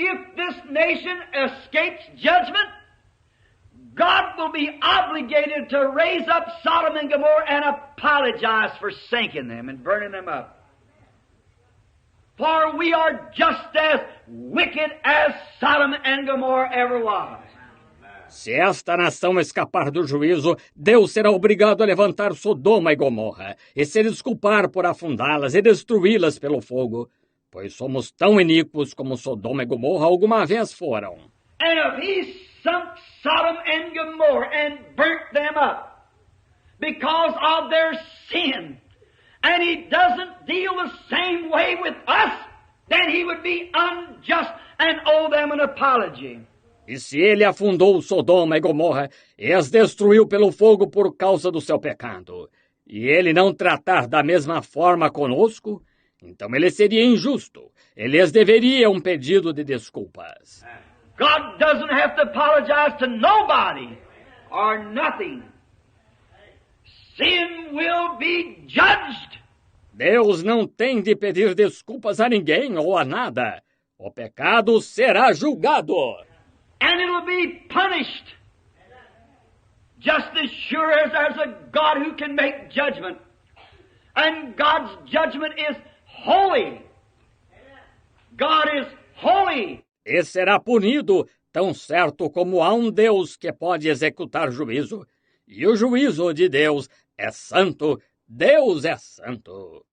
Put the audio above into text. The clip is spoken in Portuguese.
if this nation escapes judgment, God will be obligated to raise up Sodom and Gomorrah and apologize for sinking them and burning them up. For we are just as wicked as Sodom and Gomorrah ever was. Se esta nação escapar do juízo, Deus será obrigado a levantar Sodoma e Gomorra e se desculpar por afundá-las e destruí-las pelo fogo, pois somos tão iníquos como Sodoma e Gomorra alguma vez foram. And if he sunk Sodom and Gomorrah and burnt them up because of their sin, and he doesn't deal the same way with us, then he would be unjust and owe them an apology. E se ele afundou Sodoma e Gomorra e as destruiu pelo fogo por causa do seu pecado, e ele não tratar da mesma forma conosco, então ele seria injusto. Ele lhes deveria um pedido de desculpas. God doesn't have to apologize to nobody or nothing. Sin will be judged. Deus não tem de pedir desculpas a ninguém ou a nada. O pecado será julgado. And it will be punished. Just as sure as there's a God who can make judgment. And God's judgment is holy. God is holy. E será punido, tão certo como há um Deus que pode executar juízo. E o juízo de Deus é santo. Deus é santo.